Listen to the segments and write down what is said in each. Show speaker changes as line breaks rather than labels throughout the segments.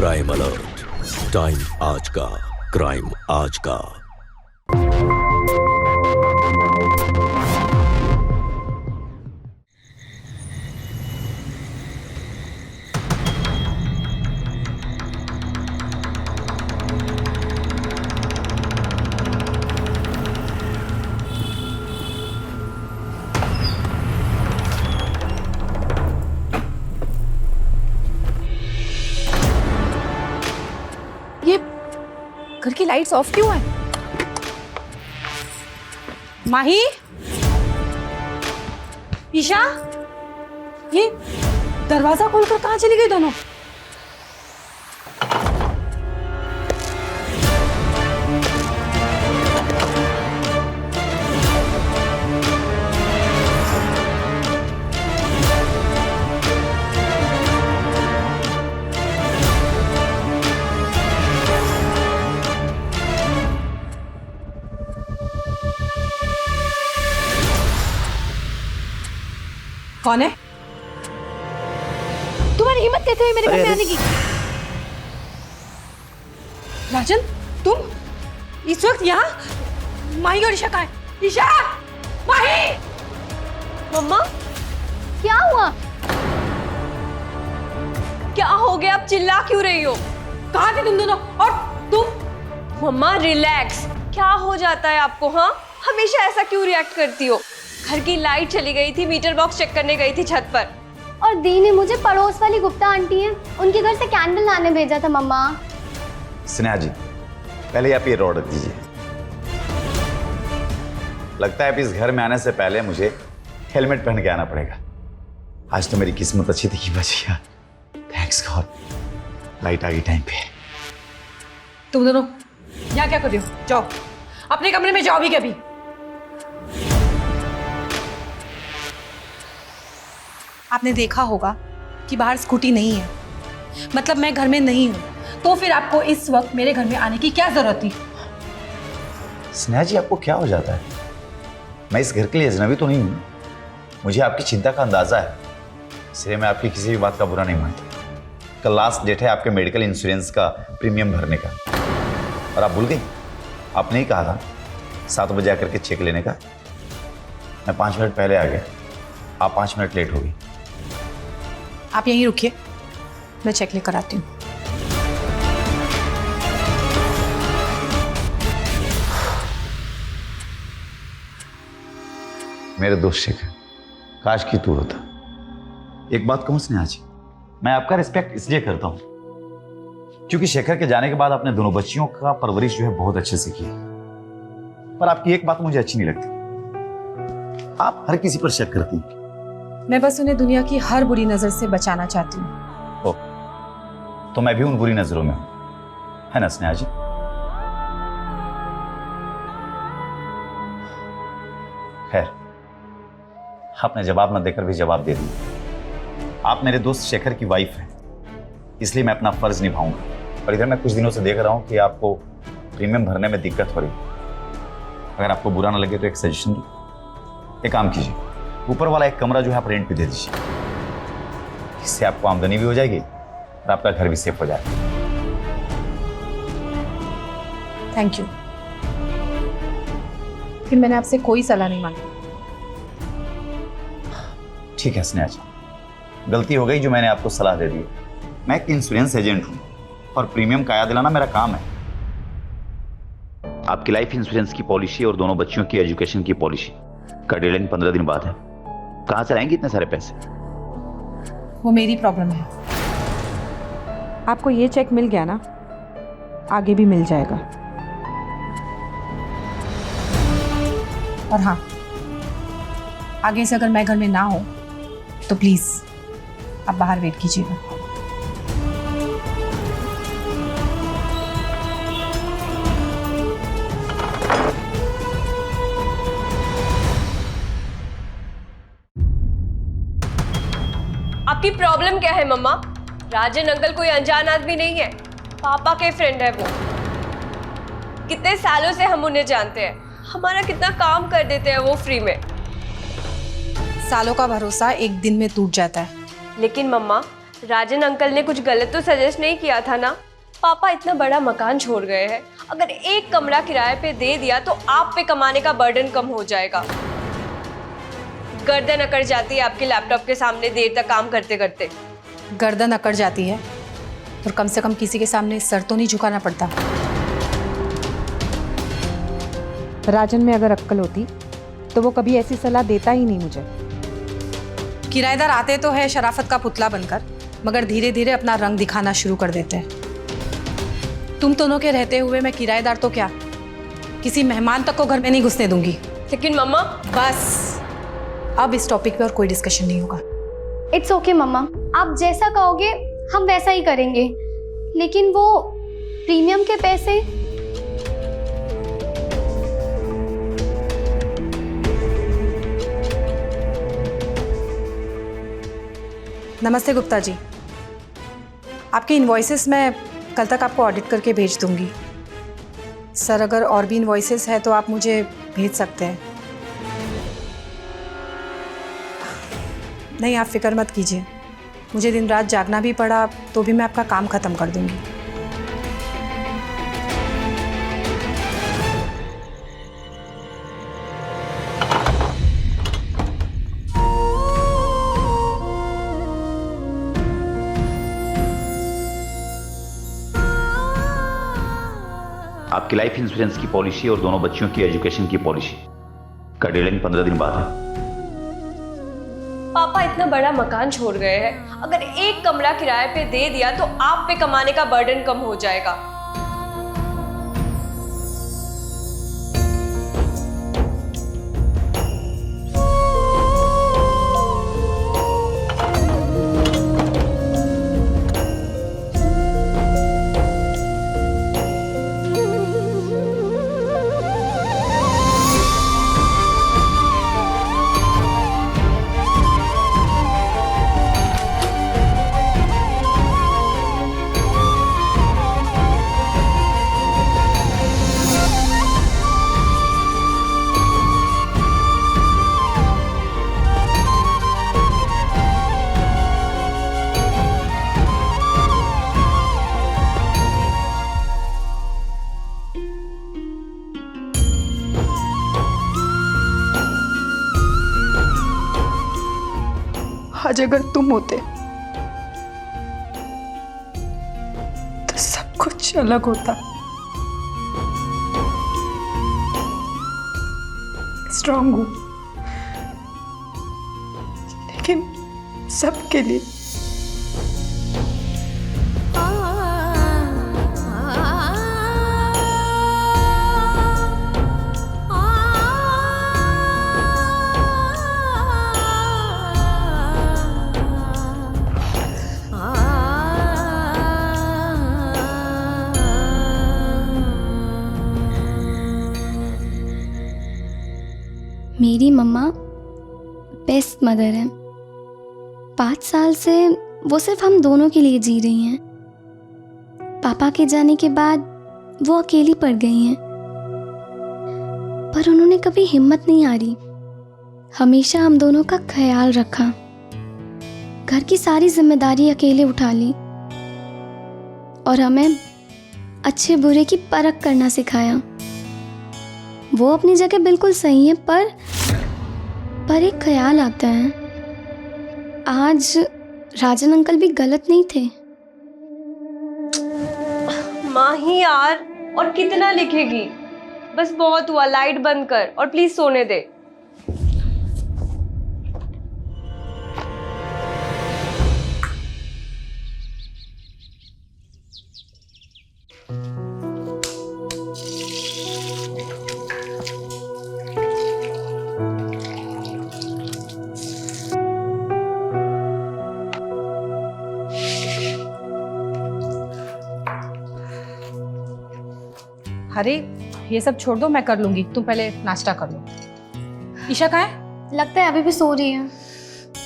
Crime alert, time आज का, crime आज का।
ये घर की लाइट्स ऑफ क्यों है? माही, ईशा, ये दरवाजा खोलकर कहाँ चली गई दोनों? कौन है? तुम्हारी हिम्मत कैसे हुई मेरे घर में आने की? राजन, तुम इस वक्त यहाँ? माही और ईशा कहाँ है? ईशा, माही!
मम्मा, क्या हुआ? क्या हो गया? आप चिल्ला क्यों रही हो?
कहाँ थे तुम दोनों? और तुम?
मम्मा रिलैक्स। क्या हो जाता है आपको? हाँ, हमेशा ऐसा क्यों रिएक्ट करती हो? घर की लाइट चली गई थी, मीटर बॉक्स चेक करने गई थी छत पर।
और दी ने मुझे पड़ोस वाली गुप्ता आंटी है, उनके घर से कैंडल लाने भेजा था मम्मा।
स्नेहा जी, पहले आप ये रोड रख दीजिए। लगता है इस घर में आने से पहले मुझे हेलमेट पहन के आना पड़ेगा। आज तो मेरी किस्मत अच्छी थी कि बच गया। थैंक्स गॉड, लाइट आ गई टाइम पे।
तुम दोनों यहाँ क्या कर रही हो? जाओ अपने कमरे में, जाओ भी कभी। आपने देखा होगा कि बाहर स्कूटी नहीं है, मतलब मैं घर में नहीं हूं, तो फिर आपको इस वक्त मेरे घर में आने की क्या जरूरत थी?
स्नेहा जी, आपको क्या हो जाता है? मैं इस घर के लिए अजनबी तो नहीं हूं। मुझे आपकी चिंता का अंदाजा है, इसलिए मैं आपकी किसी भी बात का बुरा नहीं मानता। कल लास्ट डेट है आपके मेडिकल इंश्योरेंस का प्रीमियम भरने का, और आप भूल गई। आपने ही कहा था 7 बजे आकर के चेक लेने का। मैं 5 मिनट पहले आ गया, आप 5 मिनट लेट हो गई।
आप यहीं रुकिए, मैं चेक लेकर आती हूँ।
मेरे दोस्त शेखर, काश की तू होता। एक बात कहूं स्नेहा जी, मैं आपका रिस्पेक्ट इसलिए करता हूं क्योंकि शेखर के जाने के बाद आपने दोनों बच्चियों का परवरिश जो है बहुत अच्छे से की। पर आपकी एक बात मुझे अच्छी नहीं लगती, आप हर किसी पर शक करती हैं।
मैं बस उन्हें दुनिया की हर बुरी नजर से बचाना चाहती हूँ।
ओह, तो मैं भी उन बुरी नजरों में हूं, है ना स्नेहा जी? खैर, आपने जवाब न देकर भी जवाब दे दिया। आप मेरे दोस्त शेखर की वाइफ हैं, इसलिए मैं अपना फर्ज निभाऊंगा। और इधर मैं कुछ दिनों से देख रहा हूं कि आपको प्रीमियम भरने में दिक्कत हो रही है। अगर आपको बुरा ना लगे तो एक सजेशन दूं। एक काम कीजिए, ऊपर वाला एक कमरा जो है आप रेंट पे दे दीजिए। इससे आपको आमदनी भी हो जाएगी और आपका घर भी सेफ हो जाएगा।
थैंक यू, फिर मैंने आपसे कोई सलाह नहीं मांगी।
ठीक है स्नेहा जी, गलती हो गई जो मैंने आपको सलाह दे दी। मैं एक इंश्योरेंस एजेंट हूं और प्रीमियम का याद दिलाना मेरा काम है। आपकी लाइफ इंश्योरेंस की पॉलिसी और दोनों बच्चियों की एजुकेशन की पॉलिसी का डेडलाइन 15 दिन बाद है। कहां से आएंगे इतने सारे पैसे?
वो मेरी प्रॉब्लम है। आपको ये चेक मिल गया ना, आगे भी मिल जाएगा। और हाँ, आगे से अगर मैं घर में ना हो तो प्लीज आप बाहर वेट कीजिएगा।
आपकी प्रॉब्लम क्या है मम्मा? राजन अंकल कोई अनजान आदमी नहीं है, पापा के फ्रेंड है वो। कितने सालों से हम उन्हें जानते हैं, हमारा कितना काम कर देते हैं वो फ्री में।
सालों का भरोसा एक दिन में टूट जाता है।
लेकिन मम्मा, राजन अंकल ने कुछ गलत तो सजेस्ट नहीं किया था ना? पापा इतना बड़ा मकान छोड़ गए हैं, अगर एक कमरा किराए पे दे दिया तो आप पे कमाने का बर्डन कम हो जाएगा। गर्दन अकड़ जाती है आपके लैपटॉप के सामने देर तक काम करते करते।
गर्दन अकड़ जाती है और कम से कम किसी के सामने सर तो नहीं झुकाना पड़ता।
राजन में अगर अक्ल होती तो वो कभी ऐसी सलाह देता ही नहीं मुझे।
किराएदार आते तो है शराफत का पुतला बनकर, मगर धीरे धीरे अपना रंग दिखाना शुरू कर देते हैं। तुम दोनों के रहते हुए मैं किराएदार तो क्या, किसी मेहमान तक को घर में नहीं घुसने दूंगी।
लेकिन मम्मा,
बस अब इस टॉपिक पे और कोई डिस्कशन नहीं होगा।
इट्स ओके मम्मा, आप जैसा कहोगे हम वैसा ही करेंगे, लेकिन वो प्रीमियम के पैसे।
नमस्ते गुप्ता जी, आपके इनवॉइसेस मैं कल तक आपको ऑडिट करके भेज दूंगी। सर अगर और भी इनवॉइसेस है तो आप मुझे भेज सकते हैं। नहीं, आप फिक्र मत कीजिए, मुझे दिन रात जागना भी पड़ा तो भी मैं आपका काम ख़त्म कर दूंगी।
आपकी लाइफ इंश्योरेंस की पॉलिसी और दोनों बच्चियों की एजुकेशन की पॉलिसी का डेडलाइन 15 दिन बाद है।
पापा इतना बड़ा मकान छोड़ गए हैं, अगर एक कमरा किराए पे दे दिया तो आप पे कमाने का बर्डन कम हो जाएगा।
आज अगर तुम होते तो सब कुछ अलग होता। स्ट्रांग हूं, लेकिन सबके लिए।
मेरी मम्मा बेस्ट मदर है। 5 साल से वो सिर्फ हम दोनों के लिए जी रही हैं। पापा के जाने के बाद वो अकेली पड़ गई हैं, पर उन्होंने कभी हिम्मत नहीं हारी, हमेशा हम दोनों का ख्याल रखा, घर की सारी जिम्मेदारी अकेले उठा ली और हमें अच्छे बुरे की परख करना सिखाया। वो अपनी जगह बिल्कुल सही है, पर एक ख्याल आता है, आज राजन अंकल भी गलत नहीं थे।
माँ ही यार, और कितना लिखेगी? बस बहुत हुआ, लाइट बंद कर और प्लीज सोने दे।
अरे ये सब छोड़ दो, मैं कर लूंगी, तुम पहले नाश्ता कर लो। ईशा कहाँ है?
लगता है अभी भी सो रही है।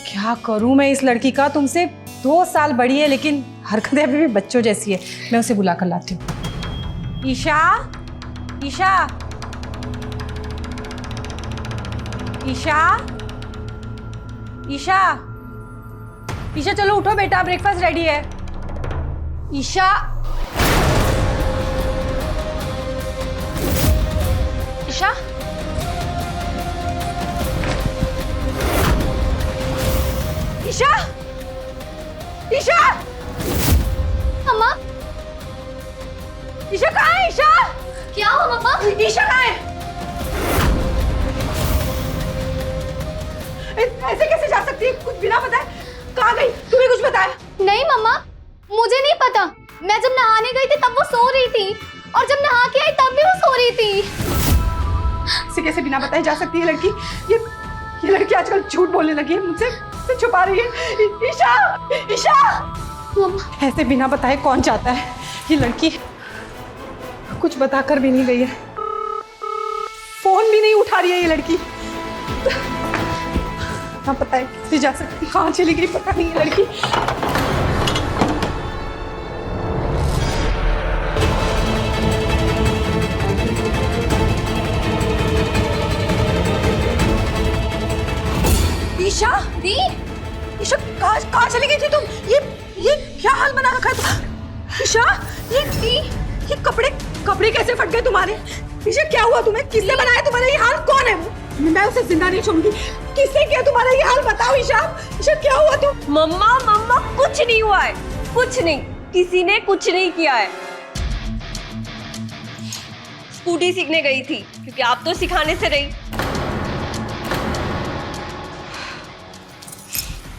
क्या करूं मैं इस लड़की का, तुमसे 2 साल बड़ी है लेकिन हरकतें अभी भी बच्चों जैसी है। मैं उसे बुला कर लाती हूँ। ईशा, ईशा, ईशा, ईशा, ईशा चलो उठो बेटा, ब्रेकफास्ट रेडी है। ईशा, ईशा, ईशा, ईशा,
मम्मा
ईशा कहाँ है? ईशा,
क्या हुआ मम्मा?
ईशा कहाँ है? ऐसे कैसे जा सकती है कुछ बिना बताए? कहाँ गई? तुम्हें कुछ बताया?
नहीं मम्मा, मुझे नहीं पता। मैं जब नहाने गई थी तब वो सो रही थी, और जब नहा के आई तब भी वो सो रही थी।
ऐसे कैसे बिना बताए जा सकती है लड़की? ये लड़की आजकल झूठ बोलने लगी है, मुझसे छुपा रही है। ईशा, ईशा,
मम्मा
ऐसे बिना बताए कौन चाहता है? ये लड़की कुछ बताकर भी नहीं गई है, फोन भी नहीं उठा रही है ये लड़की। ना पता है कैसे जा सकती, कहाँ चली गई पता नहीं ये लड़की। ईशा,
दी,
ईशा कहाँ चली गई थी तुम? ये क्या हाल बना रखा है? ईशा, ये कपड़े कैसे फट गए तुम्हारे? ईशा क्या हुआ तुम्हें? किसने बनाया तुम्हारा ये हाल? कौन है वो? मैं उसे जिंदा नहीं छोड़ूंगी। किसने किया तुम्हारा ये हाल? बताओ ईशा, ईशा क्या हुआ तुम?
मम्मा कुछ नहीं हुआ है, कुछ नहीं, किसी ने कुछ नहीं किया है। स्कूटी सीखने गई थी क्योंकि आप तो सिखाने से रही।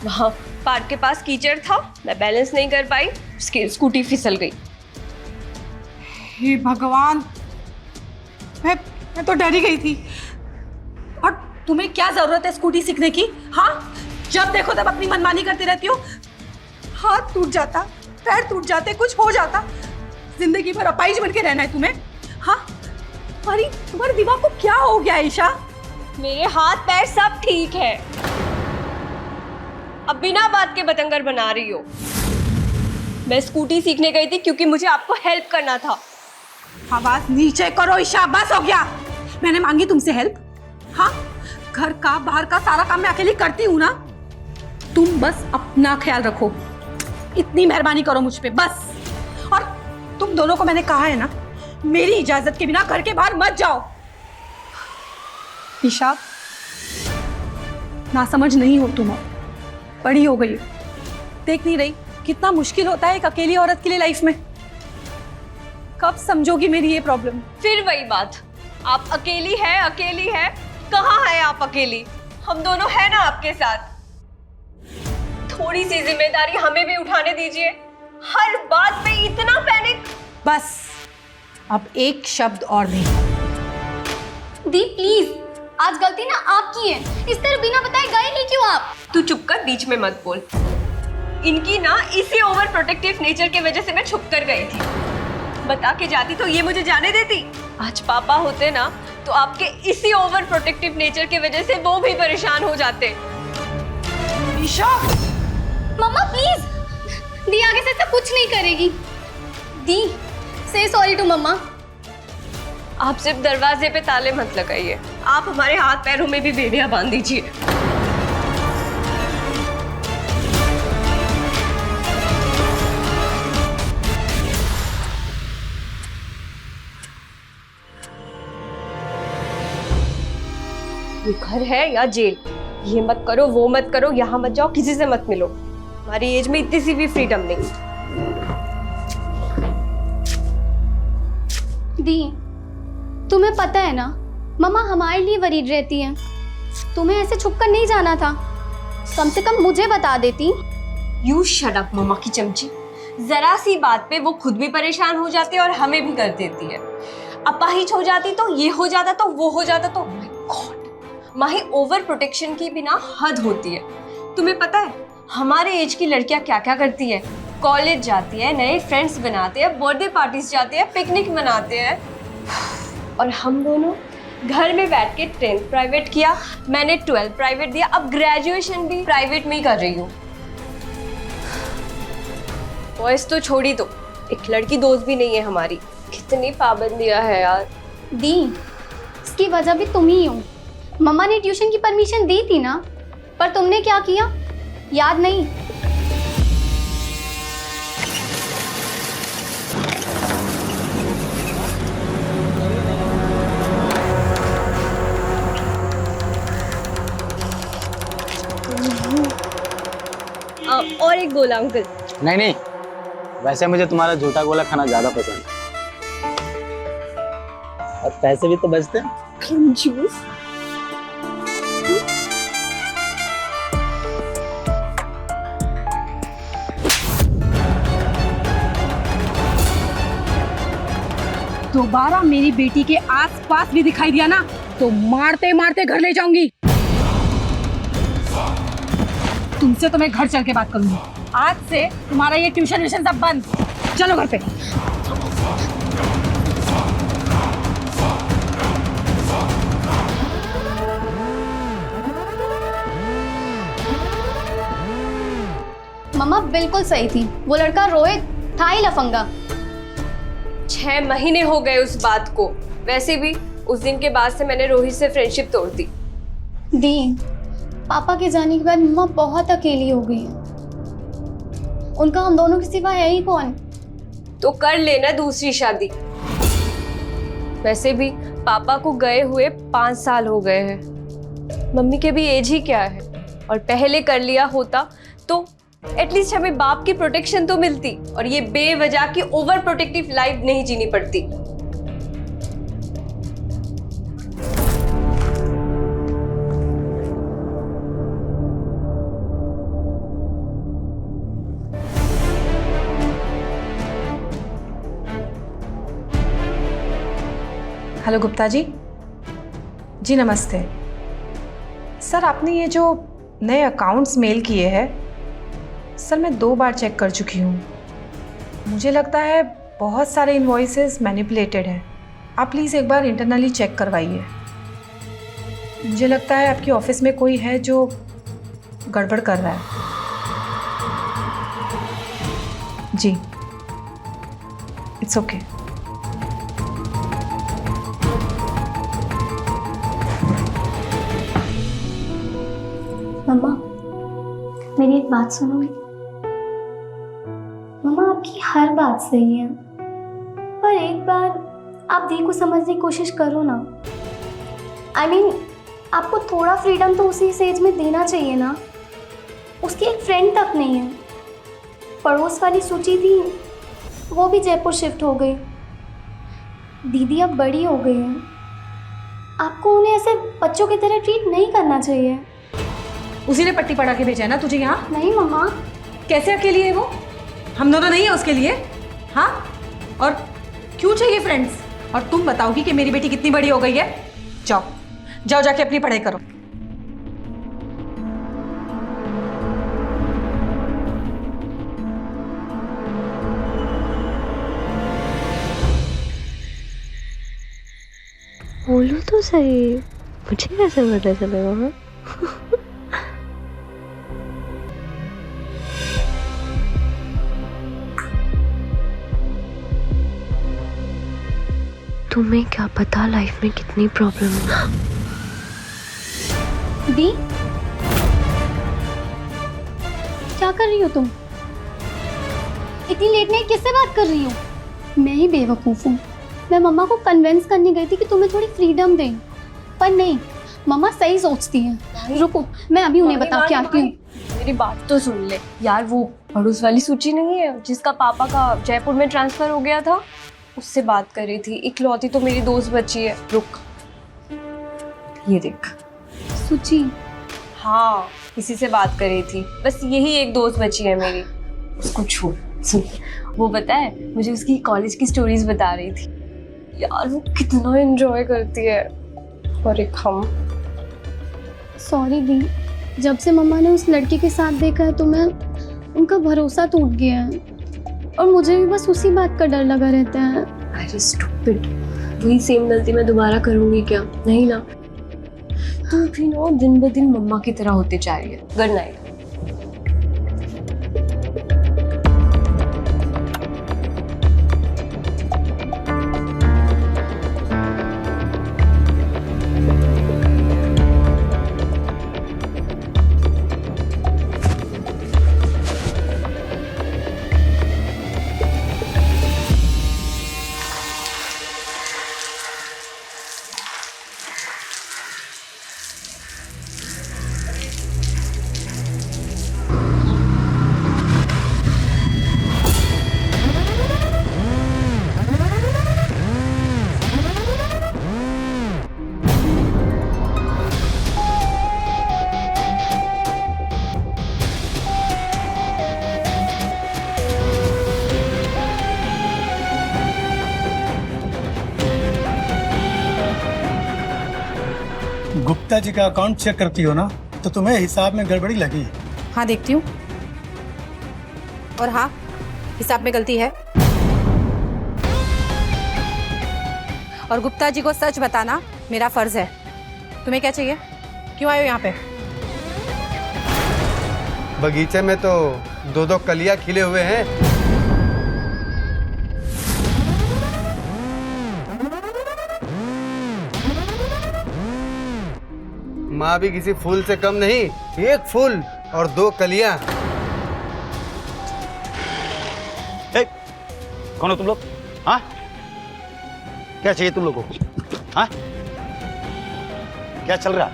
वहां पार्क के पास कीचड़ था, मैं बैलेंस नहीं कर पाई, स्कूटी फिसल गई।
हे भगवान, मैं तो डर ही गई थी। और तुम्हें क्या जरूरत है स्कूटी सीखने की? हाँ, जब देखो तब अपनी मनमानी करती रहती हो। हाथ टूट जाता, पैर टूट जाते, कुछ हो जाता, जिंदगी भर अपाहिज बन के रहना है तुम्हें? हाँ, तुम्हारे दिमाग को क्या हो गया ईशा?
मेरे हाथ पैर सब ठीक है, अब बिना बात के बतंगर बना रही हो। मैं स्कूटी सीखने गई थी क्योंकि मुझे आपको हेल्प करना था।
आवाज नीचे करो ईशा, बस हो गया। मैंने मांगी तुमसे हेल्प? हाँ, घर का बाहर का सारा काम मैं अकेली करती हूँ ना। तुम बस अपना ख्याल रखो, इतनी मेहरबानी करो मुझ पे बस। और तुम दोनों को मैंने कहा है ना, मेरी इजाजत के बिना घर के बाहर मत जाओ। ईशा, नासमझ नहीं हो तुम, अब बड़ी हो गई, देख नहीं रही कितना मुश्किल होता है एक अकेली औरत के लिए लाइफ में? कब समझोगी मेरी ये प्रॉब्लम?
फिर वही बात, आप अकेली है, कहाँ है आप अकेली? हम दोनों है ना आपके साथ। थोड़ी सी जिम्मेदारी हमें भी उठाने दीजिए। हर बात पे इतना पैनिक।
बस अब एक शब्द और नहीं।
दी प्लीज, आज गलती ना आपकी है, इस तरह बिना बताए गए ही क्यों आप?
तू चुप कर, बीच में मत बोल। इनकी ना इसी ओवर प्रोटेक्टिव नेचर की वजह से मैं छुप कर गई थी। बता के जाती तो ये मुझे जाने देती? आज पापा होते ना तो आपके इसी ओवर प्रोटेक्टिव नेचर की वजह से वो भी परेशान हो जाते।
ईशा,
मम्मा प्लीज, दी आगे से सब कुछ नहीं करेगी। दी से सॉरी टू मम्मा।
आप सिर्फ दरवाजे पे ताले मत लगाइए, आप हमारे हाथ पैरों में भी बेड़ियां बांध दीजिए। ये घर है या जेल? ये मत करो, वो मत करो, यहाँ मत जाओ, किसी से मत मिलो। हमारी एज में इतनी सी भी फ्रीडम नहीं।
दी, तुम्हें पता है ना मम्मा हमारे लिए वरीड रहती है। तुम्हें ऐसे छुपकर नहीं जाना था, कम से कम मुझे बता देती।
यू शट अप मम्मा की चमची। जरा सी बात पे वो खुद भी परेशान हो जाती है और हमें भी कर देती है। अपाहिज हो जाती तो ये हो जाता तो वो हो जाता तो my God. Mahi over protection की बिना हद होती है। तुम्हें पता है हमारे एज की लड़कियां क्या क्या करती है? कॉलेज जाती है, नए फ्रेंड्स बनाते हैं, बर्थडे पार्टीज जाते हैं, पिकनिक मनाते हैं, और हम दोनों घर में बैठ के 10th प्राइवेट किया, मैंने 12th प्राइवेट दिया, अब ग्रेजुएशन भी प्राइवेट में ही कर रही हूँ। बॉयज तो छोड़ी दो, एक लड़की दोस्त भी नहीं है हमारी। कितनी पाबंदियां है यार।
दी, इसकी वजह भी तुम ही हो। मम्मा ने ट्यूशन की परमिशन दी थी ना, पर तुमने क्या किया याद नहीं?
गोला अंकल।
नहीं नहीं, वैसे मुझे तुम्हारा झूठा गोला खाना ज्यादा पसंद है। और पैसे भी तो बचते हैं।
कंजूस।
दोबारा मेरी बेटी के आसपास भी दिखाई दिया ना तो मारते मारते घर ले जाऊंगी। तुमसे तो मैं घर चल के बात करूंगी। आज से तुम्हारा ये ट्यूशन व्यूशन सब बंद। चलो घर पे।
मम्मा बिल्कुल सही थी, वो लड़का रोहित था ही लफंगा।
6 महीने हो गए उस बात को। वैसे भी उस दिन के बाद से मैंने रोहित से फ्रेंडशिप तोड़ दी।
दी, पापा के जाने के बाद मम्मा बहुत अकेली हो गई है। उनका हम दोनों के सिवा है ही कौन?
तो कर लेना दूसरी शादी। वैसे भी पापा को गए हुए 5 साल हो गए हैं। मम्मी के भी एज ही क्या है, और पहले कर लिया होता तो एटलीस्ट हमें बाप की प्रोटेक्शन तो मिलती और ये बेवजह की ओवर प्रोटेक्टिव लाइफ नहीं जीनी पड़ती।
हेलो गुप्ता जी। जी नमस्ते सर। आपने ये जो नए अकाउंट्स मेल किए हैं सर, मैं 2 बार चेक कर चुकी हूँ। मुझे लगता है बहुत सारे इनवॉइसेस मैनिपुलेटेड हैं। आप प्लीज़ एक बार इंटरनली चेक करवाइए। मुझे लगता है आपकी ऑफिस में कोई है जो गड़बड़ कर रहा है। जी, इट्स ओके।
मम्मा, मेरी एक बात सुनोगी? मम्मा, आपकी हर बात सही है, पर एक बार आप दी को समझने की कोशिश करो ना। I mean, आपको थोड़ा फ्रीडम तो उसी एज में देना चाहिए ना। उसकी एक फ्रेंड तक नहीं है। पड़ोस वाली सूची थी, वो भी जयपुर शिफ्ट हो गई। दीदी अब बड़ी हो गई है। आपको उन्हें ऐसे बच्चों की तरह ट्रीट नहीं करना चाहिए।
उसी ने पट्टी पढ़ा के भेजा है ना तुझे यहाँ?
नहीं मम्मा।
कैसे अकेली है वो? हम दोनों नहीं है उसके लिए? हाँ, और क्यों चाहिए फ्रेंड्स? और तुम बताओगी कि मेरी बेटी कितनी बड़ी हो गई है? जाओ जाओ, जाके अपनी पढ़ाई करो।
बोलो तो सही, मुझे कैसे पता चलेगा? हाँ तुम्हें क्या पता लाइफ में कितनी प्रॉब्लम है।
दी, क्या कर रही हो तुम? इतनी लेट नाइट किससे बात कर रही हो? मैं ही बेवकूफ़ हूँ। मैं मम्मा को कन्विंस करने गई थी कि तुम्हें थोड़ी फ्रीडम दें, पर नहीं, मम्मा सही सोचती हैं। रुको, मैं अभी उन्हें बता के आती हूँ।
मेरी बात तो सुन ले यार। वो पड़ोस वाली सूची नहीं है जिसका पापा का जयपुर में ट्रांसफर हो गया था, उससे बात कर रही थी। इकलौती तो मेरी दोस्त बची है। रुक, ये देख।
सूची?
हाँ, इसी से बात कर रही थी। बस यही एक दोस्त बची है मेरी। उसको छोड़। सुन, वो पता है मुझे उसकी कॉलेज की स्टोरीज बता रही थी। यार वो कितना एंजॉय करती है। और एक हम।
सॉरी दी, जब से मम्मा ने उस लड़के के साथ देखा है तो मैं उनका भरोसा टूट गया है, और मुझे भी बस उसी बात का डर लगा रहता है।
अरे स्टूपिड, वही सेम गलती मैं दोबारा करूंगी क्या? नहीं ना। तू भी ना दिन ब दिन मम्मा की तरह होते जा रही है। Good night.
गुप्ता जी का अकाउंट चेक करती हो ना, तो तुम्हें हिसाब में गड़बड़ी लगी।
हाँ देखती हूँ। और हाँ, हिसाब में गलती है। और गुप्ता जी को सच बताना मेरा फर्ज है। तुम्हें क्या चाहिए? क्यों आए हो यहाँ पे?
बगीचे में तो दो दो कलियां खिले हुए हैं। माँ भी किसी फूल से कम नहीं, एक फूल और दो कलियां।
कौन हो तुम लोग? हाँ, क्या चाहिए तुम लोगों को? हाँ, क्या चल रहा?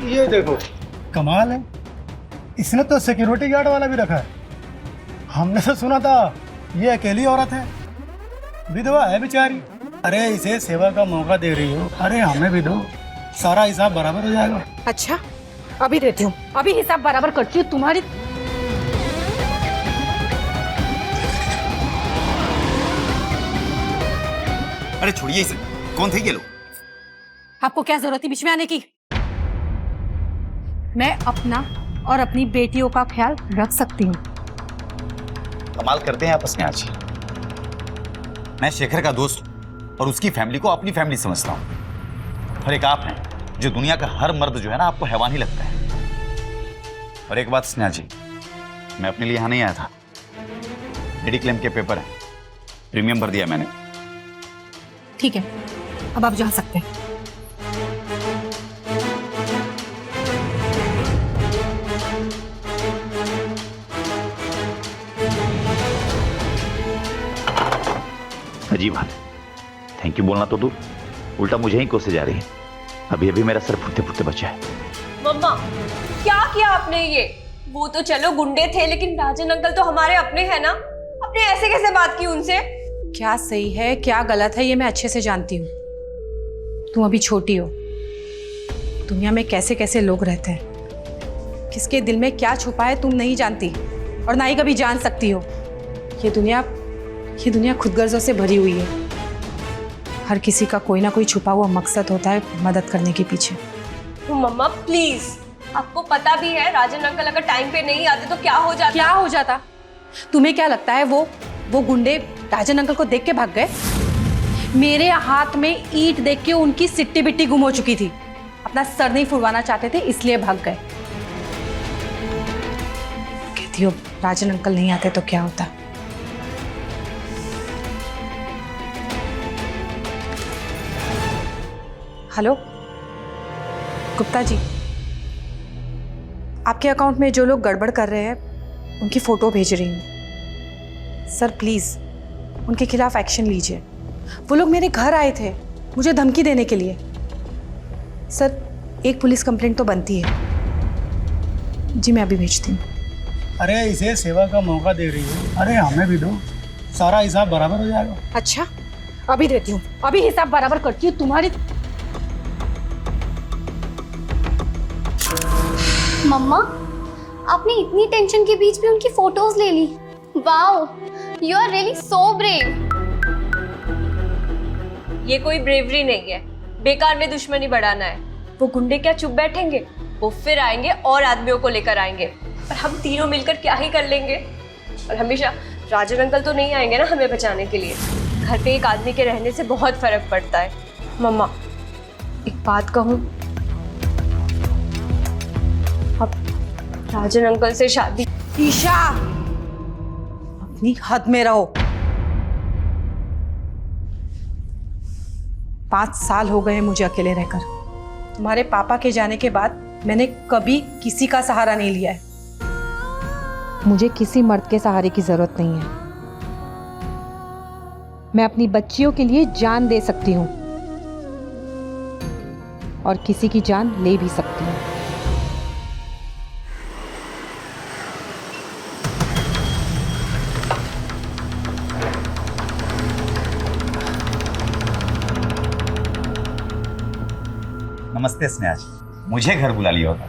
ये देखो, कमाल है, इसने तो सिक्योरिटी गार्ड वाला भी रखा है। हमने तो सुना था ये अकेली औरत है, विधवा है बेचारी। अरे इसे सेवा का मौका दे रही हो, अरे हमें भी दो, सारा हिसाब बराबर हो जाएगा।
अच्छा, अभी देती हूँ, अभी हिसाब बराबर करती हूँ तुम्हारी।
अरे छोड़िए इसे, कौन थे ये लोग?
आपको क्या जरूरत थी बीच में आने की? मैं अपना और अपनी बेटियों का ख्याल रख सकती हूँ।
कमाल करते हैं आपस में आज। मैं शेखर का दोस्त हूं और उसकी फैमिली को अपनी फैमिली समझता हूं। और एक आप हैं जो दुनिया का हर मर्द जो है ना आपको हैवान ही लगता है। और एक बात स्नेहा जी, मैं अपने लिए यहां नहीं आया था। मेडिक्लेम के पेपर है, प्रीमियम भर दिया मैंने।
ठीक है, अब आप जा सकते हैं।
अजीब बात, थैंक यू बोलना तो दूर, उल्टा मुझे ही कोसे जा रही है। अभी अभी मेरा सर फुटते फुटते बचा है।
मम्मा, क्या किया आपने ये? वो तो चलो गुंडे थे, लेकिन राजन अंकल तो हमारे अपने हैं ना। आपने ऐसे कैसे बात की उनसे?
क्या सही है क्या गलत है ये मैं अच्छे से जानती हूँ। तुम अभी छोटी हो, दुनिया में कैसे कैसे लोग रहते हैं, किसके दिल में क्या छुपा है तुम नहीं जानती और ना ही कभी जान सकती हो। ये दुनिया खुदगर्जों से भरी हुई है। हर किसी का कोई ना कोई छुपा हुआ मकसद होता है मदद करने के पीछे।
मम्मा प्लीज, आपको पता भी है राजन अंकल अगर टाइम पे नहीं आते तो क्या हो जाता?
क्या हो जाता? तुम्हें क्या लगता है वो गुंडे राजन अंकल को देख के भाग गए? मेरे हाथ में ईंट देख के उनकी सिट्टी बिट्टी गुम हो चुकी थी। अपना सर नहीं फुड़वाना चाहते थे इसलिए भाग गए। कहती हो राजन अंकल नहीं आते तो क्या होता? हेलो गुप्ता जी, आपके अकाउंट में जो लोग गड़बड़ कर रहे हैं उनकी फोटो भेज रही हूँ। सर प्लीज़ उनके खिलाफ एक्शन लीजिए। वो लोग मेरे घर आए थे मुझे धमकी देने के लिए। सर एक पुलिस कंप्लेंट तो बनती है। जी मैं अभी भेजती हूँ।
अरे इसे सेवा का मौका दे रही हो, अरे हमें भी दो, सारा हिसाब बराबर हो जाएगा।
अच्छा अभी देती हूँ, अभी हिसाब बराबर करती हूँ तुम्हारी।
मम्मा, आपने इतनी टेंशन के बीच भी उनकी फोटोज ले ली। Wow, you are really so brave.
ये कोई ब्रेवरी नहीं है, बेकार में दुश्मनी बढ़ाना है। वो गुंडे क्या चुप बैठेंगे? वो फिर आएंगे और आदमियों को लेकर आएंगे और हम तीनों मिलकर क्या ही कर लेंगे। और हमेशा राजन अंकल तो नहीं आएंगे ना हमें बचाने के लिए। घर पे एक आदमी के रहने से बहुत फर्क पड़ता है। मम्मा एक बात कहूँ, अब राजन अंकल से शादी।
ईशा अपनी हद में रहो। 5 साल हो गए मुझे अकेले रहकर। तुम्हारे पापा के जाने के बाद मैंने कभी किसी का सहारा नहीं लिया है।
मुझे किसी मर्द के सहारे की जरूरत नहीं है। मैं अपनी बच्चियों के लिए जान दे सकती हूँ और किसी की जान ले भी सकती हूँ।
नमस्ते स्नेहा जी, मुझे घर बुला लिया होता,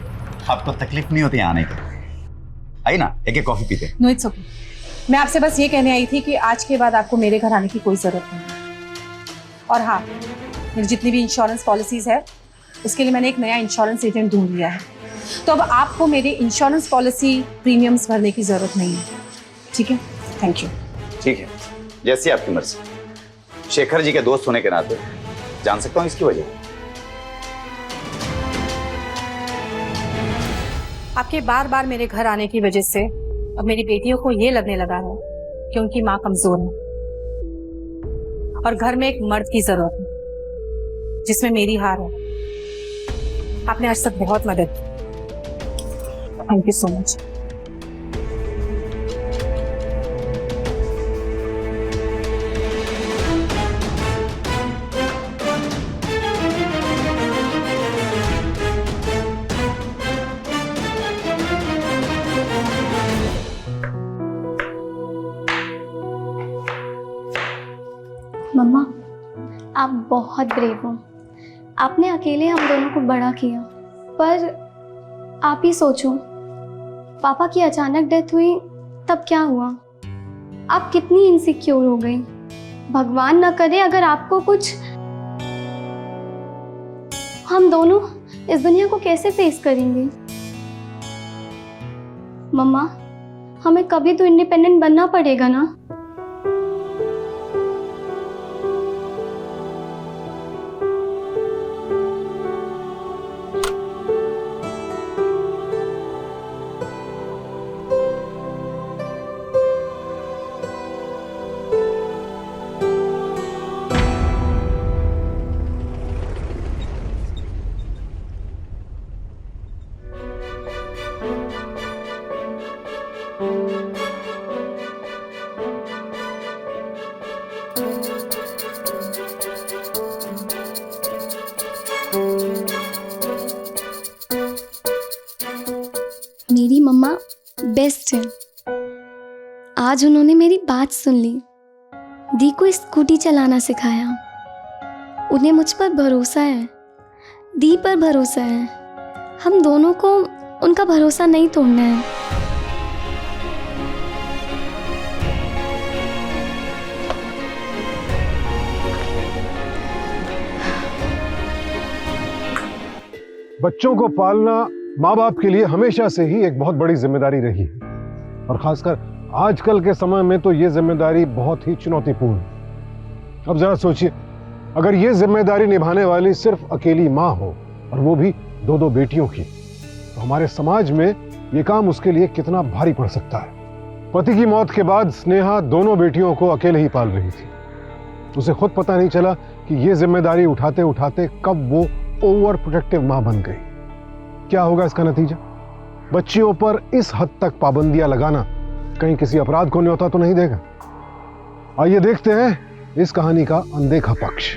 आपको तकलीफ नहीं होती आने की। आइए ना, एक कॉफी पीते।
No it's okay. मैं आपसे बस ये कहने आई थी कि आज के बाद आपको मेरे घर आने की कोई ज़रूरत नहीं है। और हाँ, मेरी जितनी भी इंश्योरेंस पॉलिसीज़ है उसके लिए मैंने एक नया इंश्योरेंस एजेंट ढूंढ लिया है। तो अब आपको मेरे इंश्योरेंस पॉलिसी प्रीमियम्स भरने की ज़रूरत नहीं है। ठीक है, थैंक यू।
ठीक है, जैसी आपकी मर्जी। शेखर जी के दोस्त होने के नाते जान सकता हूँ इसकी वजह?
आपके बार बार मेरे घर आने की वजह से अब मेरी बेटियों को ये लगने लगा है कि उनकी माँ कमजोर है और घर में एक मर्द की जरूरत है जिसमें मेरी हार है। आपने आज तक बहुत मदद की, थैंक यू सो मच।
मम्मा, आप बहुत ब्रेव हो। आपने अकेले हम दोनों को बड़ा किया, पर आप ही सोचो, पापा की अचानक डेथ हुई तब क्या हुआ? आप कितनी इनसिक्योर हो गई। भगवान न करे अगर आपको कुछ, हम दोनों इस दुनिया को कैसे फेस करेंगे? मम्मा, हमें कभी तो इंडिपेंडेंट बनना पड़ेगा ना। मेरी मम्मा बेस्ट है। आज उन्होंने मेरी बात सुन ली, दी को स्कूटी चलाना सिखाया। उन्हें मुझ पर भरोसा है, दी पर भरोसा है। हम दोनों को उनका भरोसा नहीं तोड़ना है।
बच्चों को पालना माँ बाप के लिए हमेशा से ही एक बहुत बड़ी जिम्मेदारी रही है, और खासकर आजकल के समय में तो ये जिम्मेदारी बहुत ही चुनौतीपूर्ण है। अब जरा सोचिए, अगर ये जिम्मेदारी निभाने वाली सिर्फ अकेली माँ हो, और वो भी दो दो बेटियों की, तो हमारे समाज में ये काम उसके लिए कितना भारी पड़ सकता है। पति की मौत के बाद स्नेहा दोनों बेटियों को अकेले ही पाल रही थी। उसे खुद पता नहीं चला कि ये जिम्मेदारी उठाते उठाते कब वो ओवर प्रोटेक्टिव माँ बन गई। क्या होगा इसका नतीजा? बच्चियों पर इस हद तक पाबंदियां लगाना कहीं किसी अपराध को न्योता तो नहीं देगा? आइए देखते हैं इस कहानी का अनदेखा पक्ष।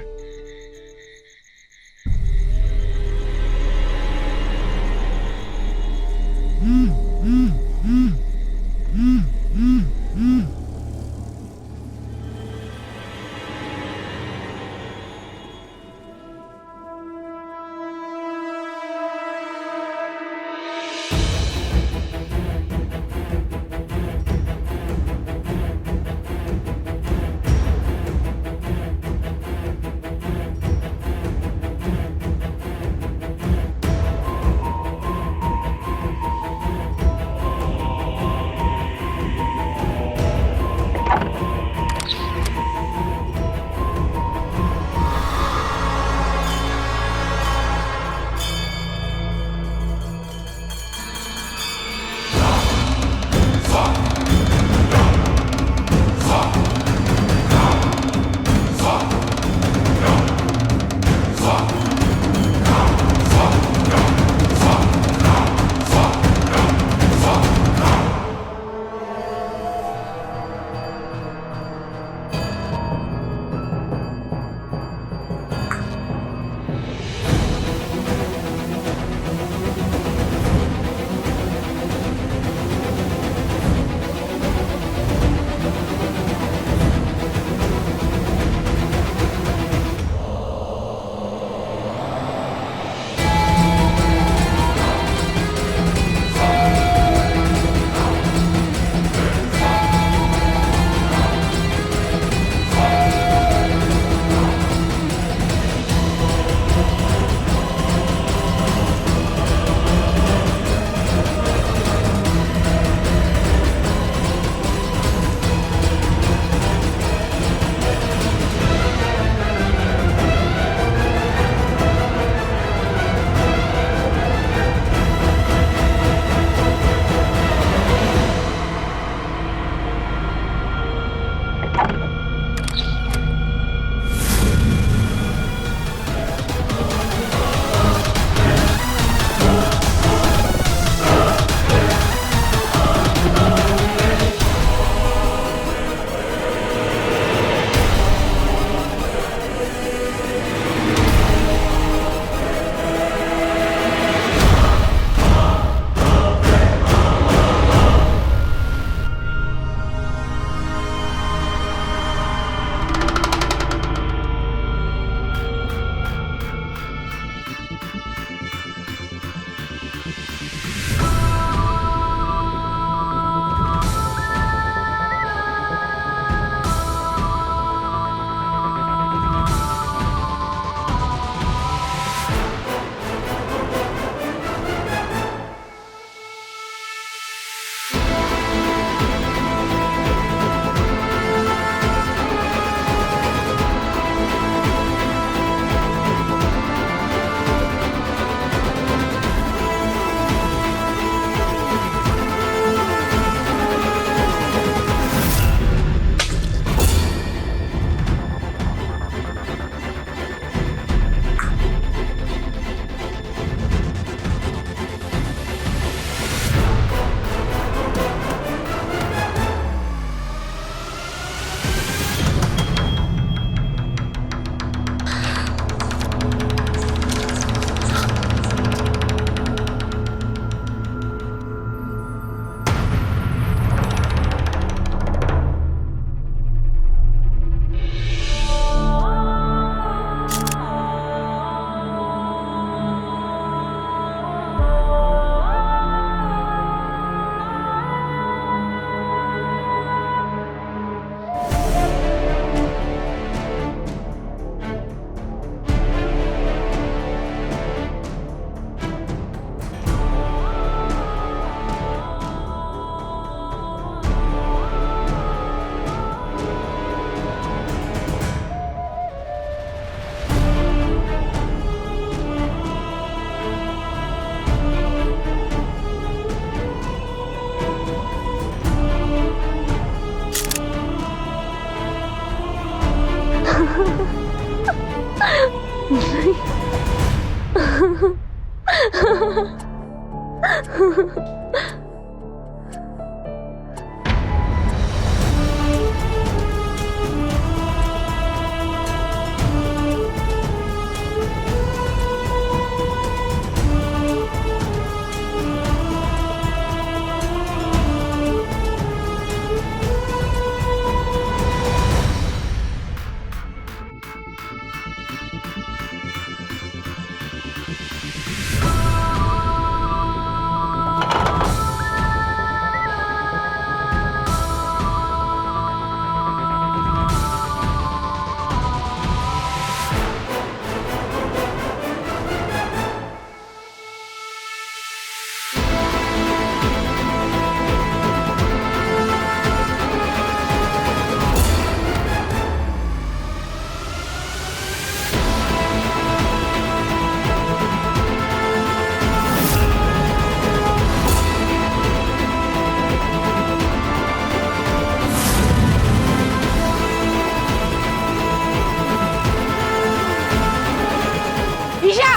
ईशा!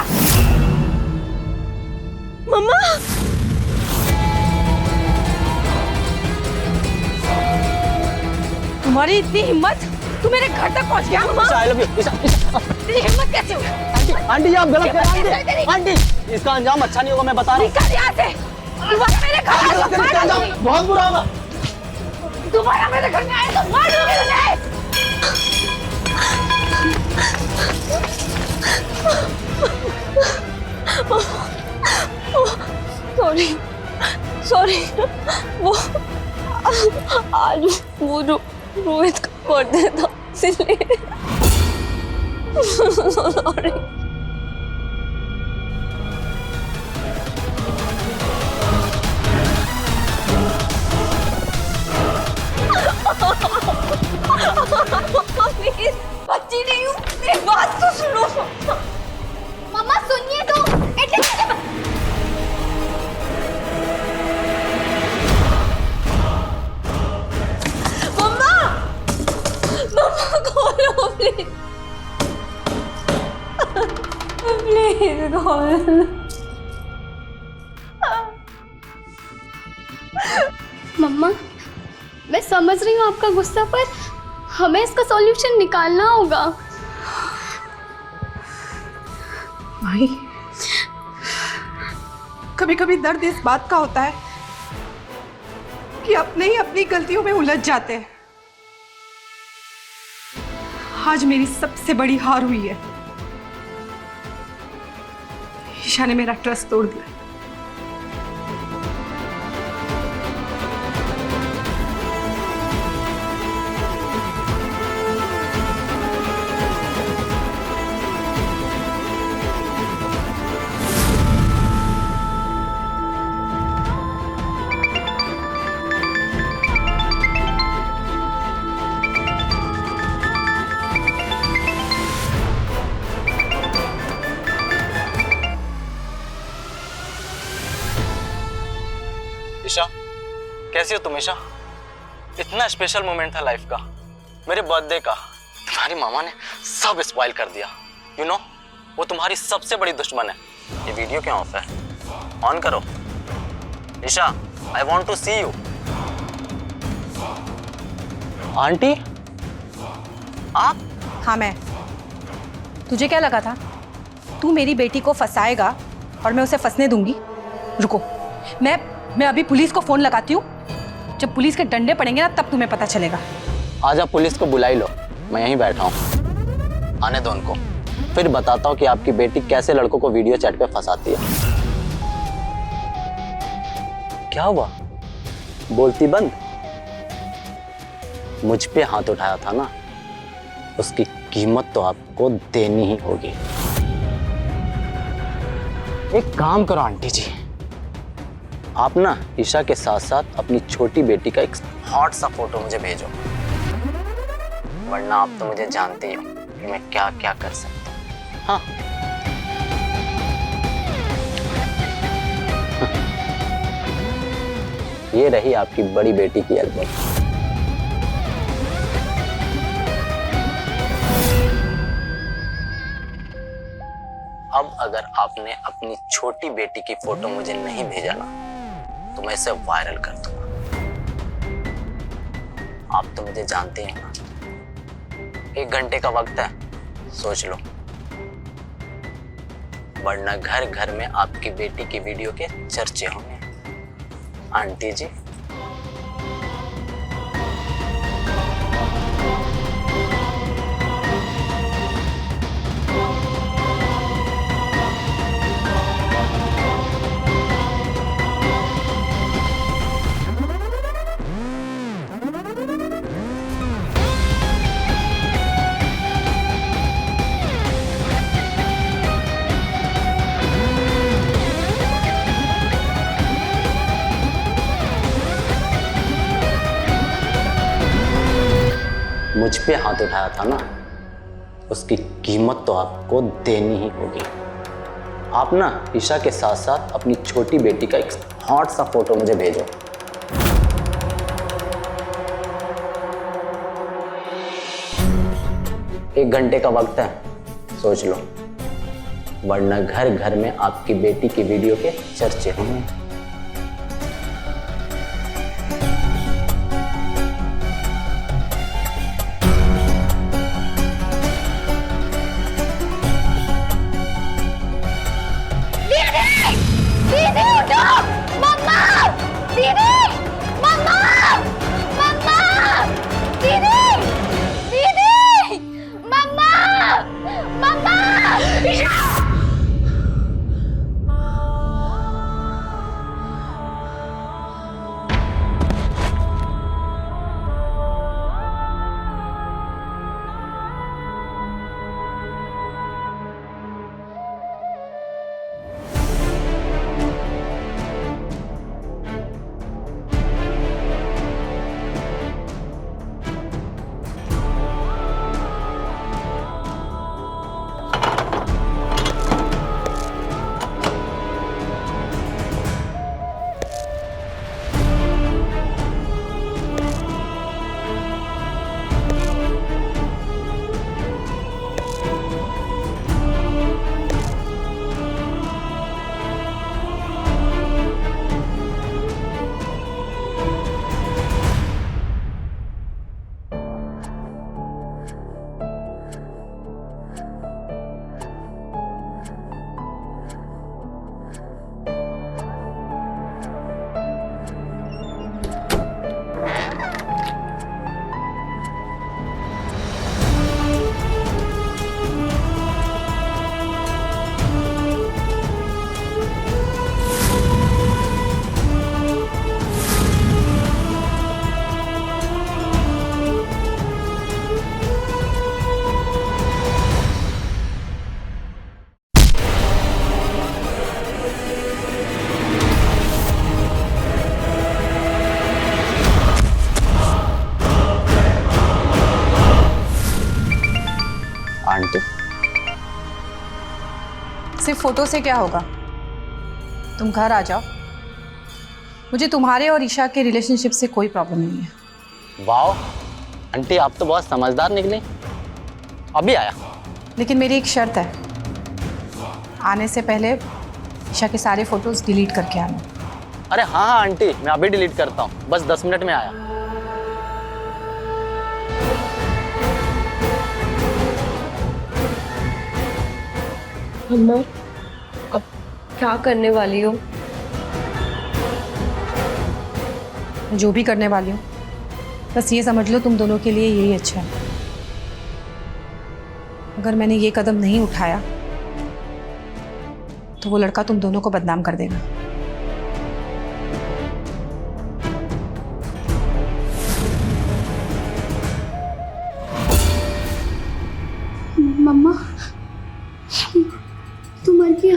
मम्मा!
तुम्हारी इतनी हिम्मत, तू मेरे घर तक पहुंच गया?
I love you.
तेरी हिम्मत कैसे हुई?
आंटी आप गलत कर रही हैं आंटी। इसका अंजाम अच्छा नहीं होगा, मैं बता रहा हूँ।
निकल यहाँ से! दोबारा मेरे घर आए तो मार दूंगी।
बहुत बुरा होगा।
दोबारा मेरे घर में आए तो मार दूंगी तुझे।
सॉरी सॉरी, वो आज वो रोहित का बर्थडे था इसलिए सॉरी। बच्ची नहीं हूँ, मेरी बात तो सुनो।
मम्मा सुनिए तो।
मम्मा! मम्मा खोलो प्लीज। प्लीज खोलो।
मम्मा मैं समझ रही हूँ आपका गुस्सा, पर हमें इसका सॉल्यूशन निकालना होगा।
भाई, कभी कभी दर्द इस बात का होता है कि अपने ही अपनी गलतियों में उलझ जाते हैं। आज मेरी सबसे बड़ी हार हुई है। ईशा ने मेरा ट्रस्ट तोड़ दिया।
ईशा, कैसी हो तुम ईशा? इतना स्पेशल मोमेंट था लाइफ का, मेरे बर्थडे का। तुम्हारी मामा ने सब स्पॉइल कर दिया। यू नो, वो तुम्हारी सबसे बड़ी दुश्मन है। ये वीडियो क्यों ऑफ है? ऑन करो। Isha, I want to see you. Aunty, आप?
हाँ मैं। तुझे क्या लगा था तू मेरी बेटी को फंसाएगा और मैं उसे फंसने दूंगी? रुको, मैं अभी पुलिस को फोन लगाती हूँ। जब पुलिस के डंडे पड़ेंगे ना तब तुम्हें पता चलेगा।
आज आप पुलिस को बुला ही लो, मैं यहीं बैठा हूँ। आने दो उनको, फिर बताता हूँ कि आपकी बेटी कैसे लड़कों को वीडियो चैट पे फंसाती है। क्या हुआ? बोलती बंद? मुझ पे हाथ उठाया था ना, उसकी कीमत तो आपको देनी ही होगी। एक काम करो आंटी जी, आप ना ईशा के साथ साथ अपनी छोटी बेटी का एक हॉट सा फोटो मुझे भेजो, वरना आप तो मुझे जानते ही हो कि मैं क्या क्या कर सकता हूँ। हाँ, ये रही आपकी बड़ी बेटी की एल्बम। आपने अपनी छोटी बेटी की फोटो मुझे नहीं भेजा ना, तो मैं इसे वायरल कर दूंगा। आप तो मुझे जानते हैं ना। 1 घंटे का वक्त है, सोच लो, वरना घर घर में आपकी बेटी की वीडियो के चर्चे होंगे। आंटी जी, मुझ पे हाथ उठाया था ना, उसकी कीमत तो आपको देनी ही होगी। आप ना ईशा के साथ साथ अपनी छोटी बेटी का एक हॉट सा फोटो मुझे भेजो। एक घंटे का वक्त है, सोच लो, वरना घर घर में आपकी बेटी की वीडियो के चर्चे होंगे। आंटी,
सिर्फ फोटो से क्या होगा? तुम घर आ जाओ, मुझे तुम्हारे और ईशा के रिलेशनशिप से कोई प्रॉब्लम नहीं है।
वाओ आंटी, आप तो बहुत समझदार निकली। अभी आया।
लेकिन मेरी एक शर्त है, आने से पहले ईशा के सारे फोटोज डिलीट करके आना।
अरे हाँ हाँ आंटी, मैं अभी डिलीट करता हूँ, बस 10 मिनट में आया।
अम्मा, अब क्या करने वाली हो?
जो भी करने वाली हूँ, बस ये समझ लो तुम दोनों के लिए यही अच्छा है। अगर मैंने ये कदम नहीं उठाया तो वो लड़का तुम दोनों को बदनाम कर देगा।
मम्मा, तू मर गया।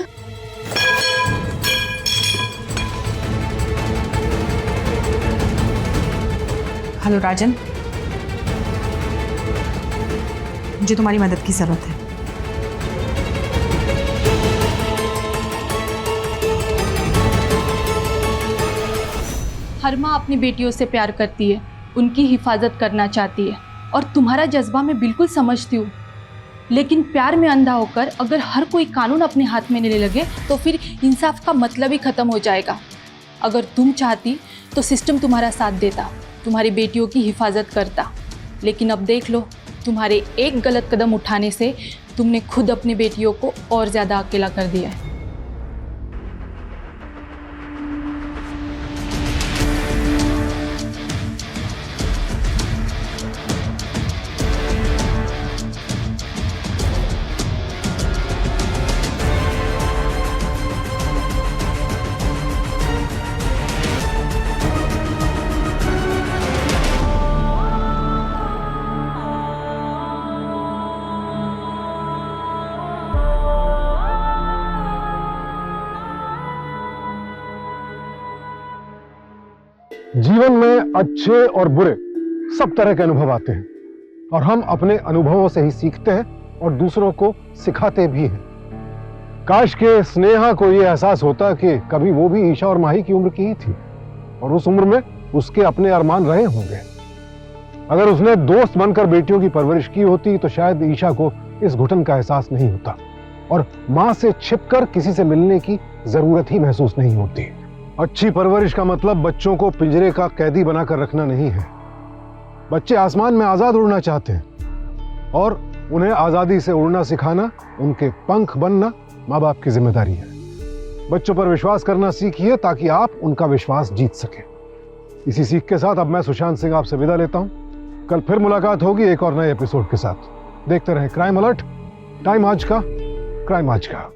हेलो राजन, मुझे तुम्हारी मदद की जरूरत है।
हर माँ अपनी बेटियों से प्यार करती है, उनकी हिफाजत करना चाहती है, और तुम्हारा जज्बा मैं बिल्कुल समझती हूँ। लेकिन प्यार में अंधा होकर अगर हर कोई कानून अपने हाथ में लेने लगे तो फिर इंसाफ का मतलब ही ख़त्म हो जाएगा। अगर तुम चाहती तो सिस्टम तुम्हारा साथ देता, तुम्हारी बेटियों की हिफाजत करता, लेकिन अब देख लो, तुम्हारे एक गलत कदम उठाने से तुमने खुद अपनी बेटियों को और ज़्यादा अकेला कर दिया है।
जीवन में अच्छे और बुरे सब तरह के अनुभव आते हैं और हम अपने अनुभवों से ही सीखते हैं और दूसरों को सिखाते भी हैं। काश के स्नेहा को यह एहसास होता कि कभी वो भी ईशा और माही की उम्र की ही थी और उस उम्र में उसके अपने अरमान रहे होंगे। अगर उसने दोस्त बनकर बेटियों की परवरिश की होती तो शायद ईशा को इस घुटन का एहसास नहीं होता और मां से छिपकर किसी से मिलने की जरूरत ही महसूस नहीं होती। अच्छी परवरिश का मतलब बच्चों को पिंजरे का कैदी बनाकर रखना नहीं है। बच्चे आसमान में आजाद उड़ना चाहते हैं और उन्हें आजादी से उड़ना सिखाना, उनके पंख बनना माँ बाप की जिम्मेदारी है। बच्चों पर विश्वास करना सीखिए ताकि आप उनका विश्वास जीत सके। इसी सीख के साथ अब मैं सुशांत सिंह आपसे विदा लेता हूं। कल फिर मुलाकात होगी एक और नए एपिसोड के साथ। देखते रहें क्राइम अलर्ट। टाइम आज का, क्राइम आज का।